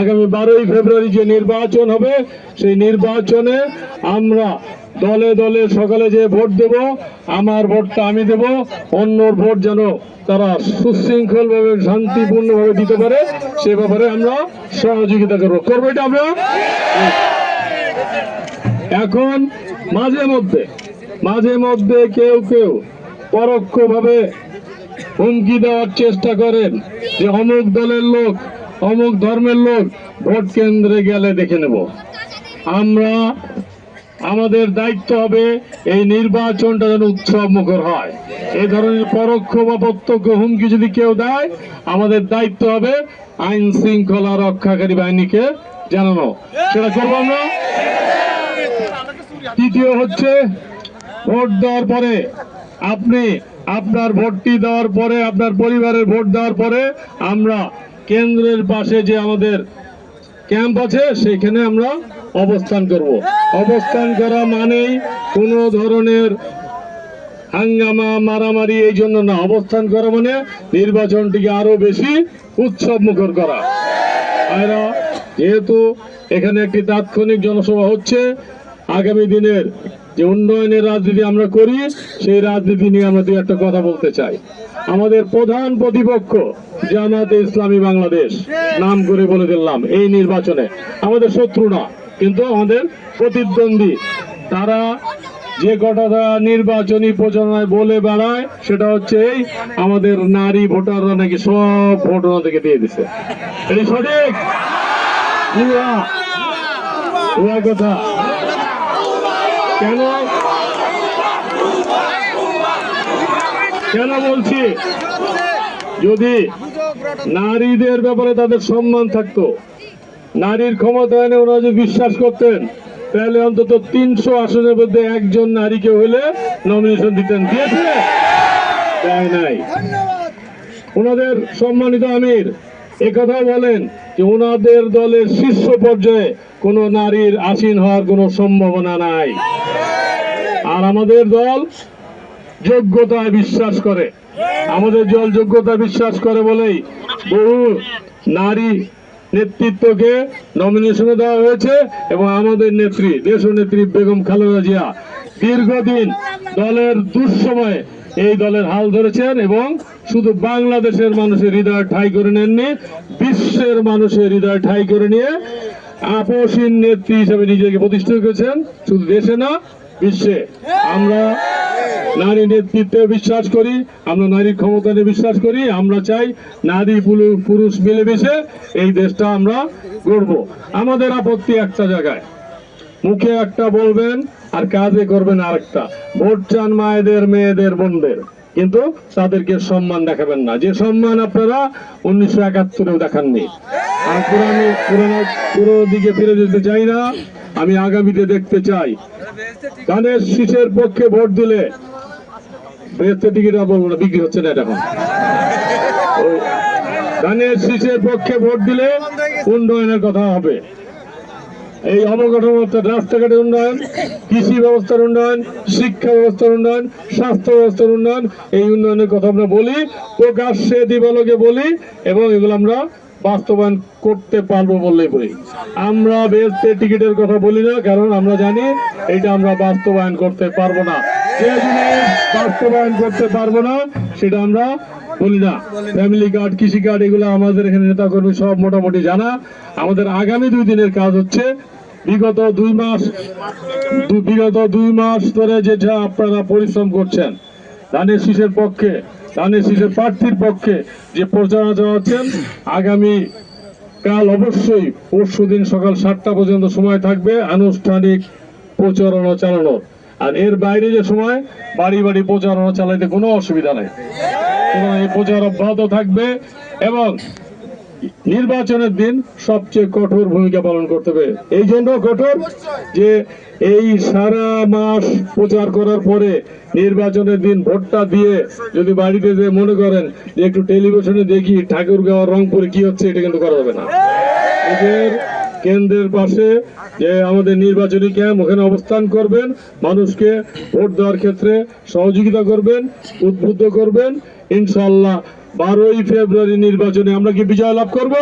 আগামী 12ই ফেব্রুয়ারি যে নির্বাচন হবে সেই নির্বাচনে আমরা দলে দলে সকালে যে ভোট দেব, আমার ভোটটা আমি দেব, অন্যর ভোট যেন তারা সুশৃঙ্খল ভাবে শান্তিপূর্ণভাবে দিতে পারে সে ব্যাপারে আমরা সহযোগিতা করবো এটা আমরা। এখন মাঝে মধ্যে কেউ পরোক্ষভাবে হুমকি দেওয়ার চেষ্টা করেন যে অমুক দলের লোক, অমুক ধর্মের লোক ভোট কেন্দ্রে গেলে দেখে নেব। আমাদের দায়িত্ব হবে এই নির্বাচনটা যেন উৎসব মুখর হয়। এই ধরনের পরোক্ষ বা প্রত্যক্ষ হুমকি যদি কেউ দেয়, আমাদের দায়িত্ব হবে আইন শৃঙ্খলা রক্ষাকারী বাহিনীকে জানানো, সেটা করবো আমরা। তৃতীয় হচ্ছে, ভোট দেওয়ার পরে আপনি আপনার ভোটটি দেওয়ার পরে, আপনার পরিবারের ভোট দেওয়ার পরে আমরা কেন্দ্রের পাশে যে আমাদের ক্যাম্প আছে সেখানে আমরা অবস্থান করব। অবস্থান করা মানেই কোনো ধরনের হাঙ্গামা মারামারি এই জন্য না, অবস্থান করা মানে নির্বাচনটিকে আরো বেশি উৎসব মুখর করা। যেহেতু এখানে একটি তাৎক্ষণিক জনসভা হচ্ছে, আগামী দিনের যে উন্নয়নের রাজনীতি আমরা করি সেই রাজনীতি নিয়ে আমরা দু একটা কথা বলতে চাই। আমাদের প্রধান প্রতিপক্ষ জামাতে ইসলামী বাংলাদেশ, নাম করে বলে দিলাম, এই নির্বাচনে আমাদের শত্রু না কিন্তু আমাদের প্রতিদ্বন্দ্বী। তারা যে কথাটা নির্বাচনী প্রচারণায় বলে বেড়ায় সেটা হচ্ছে এই আমাদের নারী ভোটাররা নাকি সব ভোট ওনাদেরকে দিয়ে দিছে। এটি সঠিক কথা? কেন বলছি? যদি নারীদের ব্যাপারে তাদের সম্মান থাকতো, নারীর ক্ষমতায়নে ওনারা যদি বিশ্বাস করতেন, তাহলে অন্তত 300 আসনের মধ্যে একজন নারীকে হলে নমিনেশন দিতেন। দিয়েছে? দেয় নাই। ওনাদের সম্মানিত আমির একথা বলেন যে ওনাদের দলের শীর্ষ পর্যায়ে কোন নারীর আসীন হওয়ার কোন সম্ভাবনা নাই। আর আমাদের দল যোগ্যতায় বিশ্বাস করে, আমাদের দল যোগ্যতা বিশ্বাস করে বলেই বহু নারী নেতৃত্বকে নমিনেশনে দেওয়া হয়েছে এবং আমাদের নেত্রী, দেশনেত্রী বেগম খালেদা জিয়া দীর্ঘদিন দলের দুঃসময়ে এই দলের হাল ধরেছেন এবং শুধু বাংলাদেশের মানুষের হৃদয় ঠাঁই করে নেননি, বিশ্বের মানুষের হৃদয় ঠাঁই করে নিয়ে আপসীন নেত্রী হিসেবে নিজেকে প্রতিষ্ঠিত করেছেন, শুধু দেশে না বিশ্বে। আমরা নারী নেতৃত্বে বিশ্বাস করি, আমরা নারীর ক্ষমতায় বিশ্বাস করি। আমরা চাই নারী পুরুষ মিলেমিশে এই দেশটা আমরা গড়ব। আমাদের আপত্তি একটা জায়গায়, মুখে একটা বলবেন আর কাজে করবেন আরেকটা। ভোট চান মায়েদের, মেয়েদের, বোনদের, কিন্তু তাদেরকে সম্মান দেখাবেন না, যে সম্মান আপনারা 1971-এও দেখাননি। আর পুরো দিকে ফিরে যেতে চাই না, আমি আগামীতে দেখতে চাই ধানের শীষের পক্ষে ভোট দিলে, টিকিট বলবো না, বিক্রি হচ্ছে না এটা এখন। ধানের শীষের পক্ষে ভোট দিলে উন্নয়নের কথা হবে। এই অবকাঠামো, রাস্তাঘাটের উন্নয়ন, কৃষি ব্যবস্থার উন্নয়ন, শিক্ষা ব্যবস্থার উন্নয়ন, স্বাস্থ্য ব্যবস্থার উন্নয়ন, এই উন্নয়নের কথা আমরা বলি, প্রকাশ্যে দিবালোকে বলি এবং এগুলো আমরা বাস্তবায়ন করতে পারবো বললেই বলি। আমরা বেহেশতে টিকিটের কথা বলি না, কারণ আমরা জানি এটা আমরা বাস্তবায়ন করতে পারবো না। যে জিনিস বাস্তবায়ন করতে পারবো না সেটা আমরা বলি না। ফ্যামিলি কার্ড, কৃষি কার্ড, এগুলো আমাদের এখানে নেতা কর্মী সব মোটামুটি জানা। আমাদের আগামী 2 দিনের কাজ হচ্ছে, বিগত 2 মাস ধরে যেটা আপনারা পরিশ্রম করছেন ধানের শীষের পক্ষে, ধানের শীষের প্রার্থীর পক্ষে যে প্রচারণা চালাচ্ছেন, আগামী কাল অবশ্যই পরশুদিন সকাল 7টা পর্যন্ত সময় থাকবে আনুষ্ঠানিক প্রচারণা চালানোর। আর এর বাইরে যে সময় বাড়ি বাড়ি প্রচারণা চালাইতে কোনো অসুবিধা নেই, এই প্রচার অব্যাহত থাকবে এবং নির্বাচনের দিন সবচেয়ে কঠোর ভূমিকা পালন করতে হবে। এই জন্য কঠোর যে এই সারা মাস প্রচার করার পরে নির্বাচনের দিন ভোটটা দিয়ে যদি বাড়িতে যে মনে করেন যে একটু টেলিভিশনে দেখি ঠাকুরগাঁও রংপুরে কি হচ্ছে, এটা কিন্তু করা যাবে না। এদের কেন্দ্রের পাশে যে আমাদের নির্বাচনী ক্যাম্প, ওখানে অবস্থান করবেন, মানুষকে ভোট দেওয়ার ক্ষেত্রে সহযোগিতা করবেন, উদ্বুদ্ধ করবেন। ইনশাআল্লাহ 12ই ফেব্রুয়ারি নির্বাচনে আমরা কি বিজয় লাভ করব?